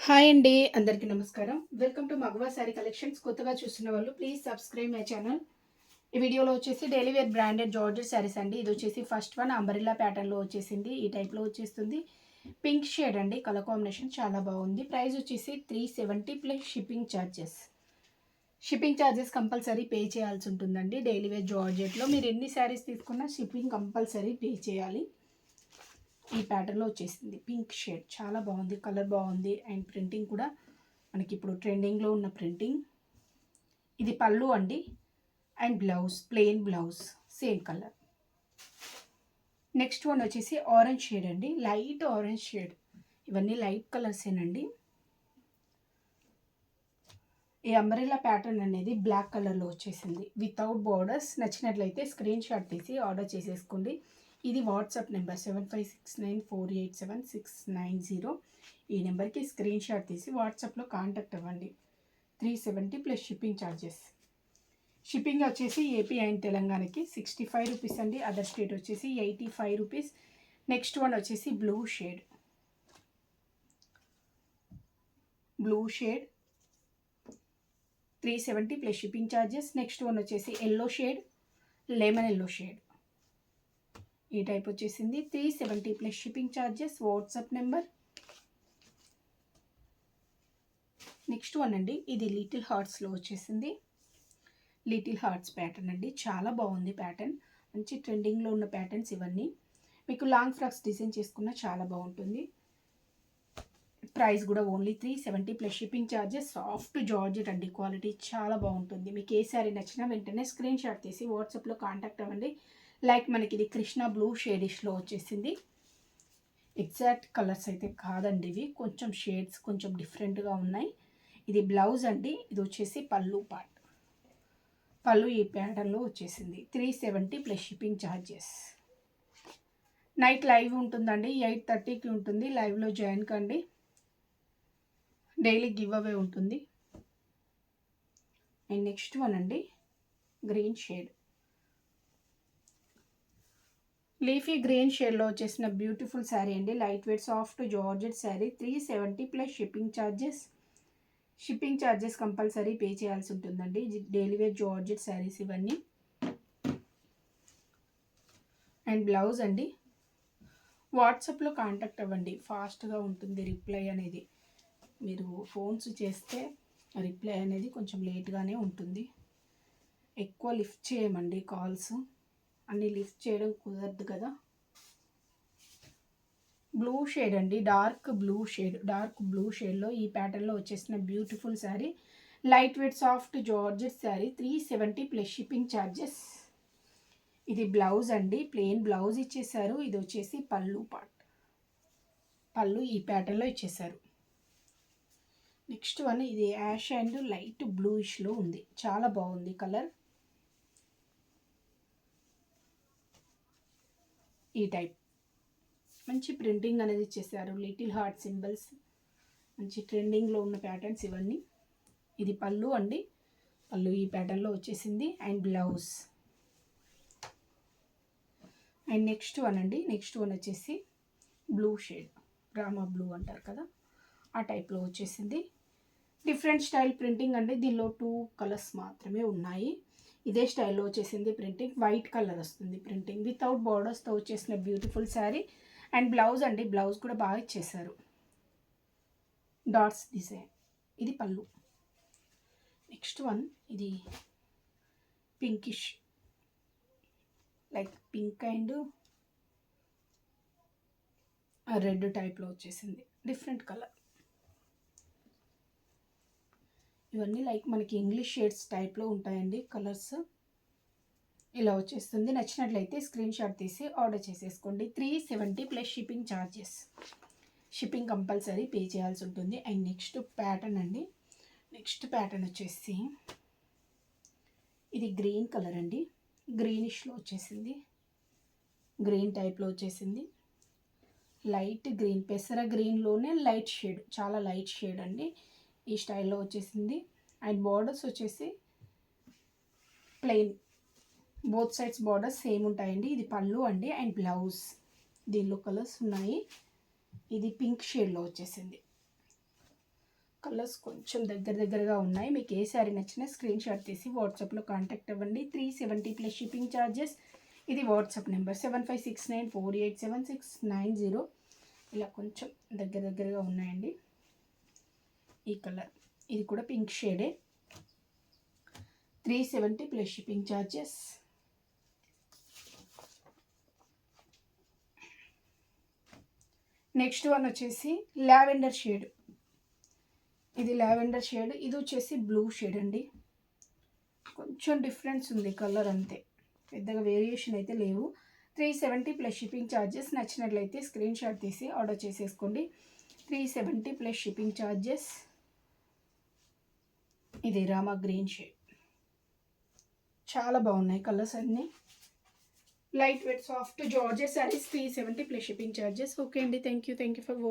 Hi అండి, అందరికీ నమస్కారం. వెల్కమ్ టు మగవా శారీ కలెక్షన్స్. కొత్తగా చూస్తున్న వాళ్ళు ప్లీజ్ సబ్స్క్రైబ్ మై ఛానల్. ఈ వీడియోలో వచ్చేసి daily wear branded georgette saris అండి. ఇది వచ్చేసి ఫస్ట్ వన్ అంబరిల్లా ప్యాటర్న్లో వచ్చేసింది. ఈ టైప్లో వచ్చేస్తుంది. పింక్ షేడ్ అండి, కలర్ కాంబినేషన్ చాలా బాగుంది. ప్రైస్ వచ్చేసి 370 plus shipping charges. Shipping charges compulsory pay చేయాల్సి ఉంటుందండి. డైలీ వేర్ జార్జెట్లో మీరు ఎన్ని శారీస్ తీసుకున్నా షిప్పింగ్ కంపల్సరీ పే చేయాలి. ఈ ప్యాటర్న్లో వచ్చేసింది. పింక్ షేడ్ చాలా బాగుంది, కలర్ బాగుంది. అండ్ ప్రింటింగ్ కూడా మనకి ఇప్పుడు ట్రెండింగ్లో ఉన్న ప్రింటింగ్. ఇది పళ్ళు అండి. And blouse plain blouse same colour. Next one వచ్చేసి ఆరెంజ్ షేడ్ అండి, లైట్ ఆరెంజ్ షేడ్. ఇవన్నీ లైట్ కలర్సేనండి. ఈ అంబ్రెల్లా ప్యాటర్న్ అనేది బ్లాక్ కలర్లో వచ్చేసింది వితౌట్ బార్డర్స్. నచ్చినట్లయితే స్క్రీన్ షాట్ తీసి ఆర్డర్ చేసేసుకోండి. ఇది వాట్సాప్ నెంబర్ 7569487690. ఈ నెంబర్కి స్క్రీన్ షాట్ తీసి వాట్సాప్లో కాంటాక్ట్ అవ్వండి. 370 ప్లస్ షిప్పింగ్ ఛార్జెస్. షిప్పింగ్ వచ్చేసి ఏపీ అండ్ తెలంగాణకి 65 రూపీస్ అండి. అదర్ స్టేట్ వచ్చేసి 85 రూపీస్. నెక్స్ట్ వన్ వచ్చేసి blue shade 370 plus shipping charges. Next one వచ్చేసి yellow shade, lemon yellow shade. ఈ టైప్ వచ్చేసింది. 370 plus shipping charges. WhatsApp number. Next one అండి, ఇది లిటిల్ హార్ట్స్లో వచ్చేసింది. లిటిల్ హార్ట్స్ ప్యాటర్న్ అండి, చాలా బాగుంది ప్యాటర్న్. మంచి ట్రెండింగ్లో ఉన్న ప్యాటర్న్స్ ఇవన్నీ. మీకు లాంగ్ ఫ్రాక్స్ డిజైన్ చేసుకున్న చాలా బాగుంటుంది. ప్రైస్ కూడా only 370 plus shipping charges. Soft georgette అండి, క్వాలిటీ చాలా బాగుంటుంది. మీకు ఏ శారీ నచ్చినా వెంటనే స్క్రీన్ షాట్ తీసి వాట్సాప్లో కాంటాక్ట్ అవ్వండి. లైక్ మనకి ఇది కృష్ణ బ్లూ షేడిష్లో వచ్చేసింది. ఎగ్జాక్ట్ కలర్స్ అయితే కాదండి, ఇవి కొంచెం షేడ్స్ కొంచెం డిఫరెంట్గా ఉన్నాయి. ఇది బ్లౌజ్ అండి. ఇది వచ్చేసి పళ్ళు పార్ట్. పళ్ళు ఈ ప్యాటర్న్లో వచ్చేసింది. 370 plus shipping charges. Night live ఉంటుందండి, 8:30కి ఉంటుంది. లైవ్లో జాయిన్ కండి. డైలీ గివ్ అవే ఉంటుంది. అండ్ నెక్స్ట్ వన్ అండి, గ్రీన్ షేడ్, లీఫీ గ్రీన్ షేడ్లో వచ్చేసిన బ్యూటిఫుల్ శారీ అండి. Light weight soft georgette sari. 370 plus shipping charges. Shipping charges compulsory pay చేయాల్సి ఉంటుందండి. డైలీ వేర్ జార్జెట్ శారీస్ ఇవన్నీ. అండ్ బ్లౌజ్ అండి. వాట్సాప్లో కాంటాక్ట్ అవ్వండి, ఫాస్ట్గా ఉంటుంది రిప్లై అనేది. మీరు ఫోన్స్ చేస్తే రిప్లై అనేది కొంచెం లేట్గానే ఉంటుంది. ఎక్కువ లిఫ్ట్ చేయమండి కాల్స్, అన్నీ లిఫ్ట్ చేయడం కుదరదు కదా. బ్లూ షేడ్ అండి, డార్క్ బ్లూ షేడ్లో ఈ ప్యాటర్న్లో వచ్చేసిన beautiful sari. Light weight soft georgette sari. 370 plus shipping charges. ఇది బ్లౌజ్ అండి, ప్లెయిన్ బ్లౌజ్ ఇచ్చేసారు. ఇది వచ్చేసి పళ్ళు పార్ట్. పళ్ళు ఈ ప్యాటర్న్లో ఇచ్చేసారు. నెక్స్ట్ వన్, ఇది యాష్ అండ్ లైట్ బ్లూయిష్లో ఉంది, చాలా బాగుంది కలర్. ఈ టైప్ మంచి ప్రింటింగ్ అనేది ఇచ్చేసారు. లిటిల్ హార్ట్ సింబల్స్, మంచి ట్రెండింగ్లో ఉన్న ప్యాటర్న్స్ ఇవన్నీ. ఇది పళ్ళు అండి. పళ్ళు ఈ ప్యాటర్న్లో వచ్చేసింది. And blouse. And next one అండి, నెక్స్ట్ వన్ వచ్చేసి బ్లూ షేడ్, రామా బ్లూ అంటారు కదా, ఆ టైప్లో వచ్చేసింది. డిఫరెంట్ స్టైల్ ప్రింటింగ్ అండి. దీనిలో 2 కలర్స్ మాత్రమే ఉన్నాయి. ఇదే స్టైల్లో వచ్చేసింది ప్రింటింగ్. వైట్ కలర్ వస్తుంది ప్రింటింగ్. వితౌట్ బార్డర్స్తో వచ్చేసిన బ్యూటిఫుల్ శారీ. అండ్ బ్లౌజ్ అండి, బ్లౌజ్ కూడా బాగా ఇచ్చేసారు, డాట్స్ డిజైన్. ఇది పళ్ళు. నెక్స్ట్ వన్, ఇది pinkish, like pink and red టైప్లో వచ్చేసింది, డిఫరెంట్ కలర్. ఇవన్నీ లైక్ మనకి ఇంగ్లీష్ షేడ్స్ టైప్లో ఉంటాయండి కలర్స్. ఇలా వచ్చేస్తుంది. నచ్చినట్లయితే స్క్రీన్ షాట్ తీసి ఆర్డర్ చేసేసుకోండి. 370 plus shipping charges. Shipping compulsory pay చేయాల్సి ఉంటుంది. అండ్ నెక్స్ట్ ప్యాటర్న్ అండి, నెక్స్ట్ ప్యాటర్న్ వచ్చేసి ఇది గ్రీన్ కలర్ అండి, గ్రీనిష్లో వచ్చేసింది. గ్రీన్ టైప్లో వచ్చేసింది. లైట్ గ్రీన్, పెసర గ్రీన్లోనే లైట్ షేడ్, చాలా లైట్ షేడ్ అండి. ఈ స్టైల్లో వచ్చేసింది. అండ్ బార్డర్స్ వచ్చేసి plain, both sides borders same ఉంటాయండి. ఇది పళ్ళు అండి. అండ్ బ్లౌజ్, దీనిలో కలర్స్ ఉన్నాయి. ఇది పింక్ షేడ్లో వచ్చేసింది. కలర్స్ కొంచెం దగ్గరగా ఉన్నాయి. మీకు ఏ శారీ నచ్చినా స్క్రీన్ షాట్ తీసి వాట్సాప్లో కాంటాక్ట్ అవ్వండి. 370 ప్లస్ షిప్పింగ్ ఛార్జెస్. ఇది వాట్సాప్ నెంబర్ 7569487690. ఇలా కొంచెం దగ్గరగా ఉన్నాయండి. ఈ కలర్ ఇది కూడా పింక్ షేడే. 370 plus shipping charges. Next one వచ్చేసి లావెండర్ షేడ్. ఇది లావెండర్ షేడ్. ఇది వచ్చేసి బ్లూ షేడ్ అండి. కొంచెం డిఫరెన్స్ ఉంది కలర్, అంతే, పెద్దగా వేరియేషన్ అయితే లేవు. 370 ప్లస్ షిప్పింగ్ ఛార్జెస్. నచ్చినట్లయితే స్క్రీన్ షాట్ తీసి ఆర్డర్ చేసేసుకోండి. 370 ప్లస్ షిప్పింగ్ ఛార్జెస్. ఇది రామా గ్రీన్ షేడ్. చాలా బాగున్నాయి కలర్స్ అన్నీ. Light weight soft georgette saris. 370 plus shipping charges. Okay అండి, థ్యాంక్ యూ ఫర్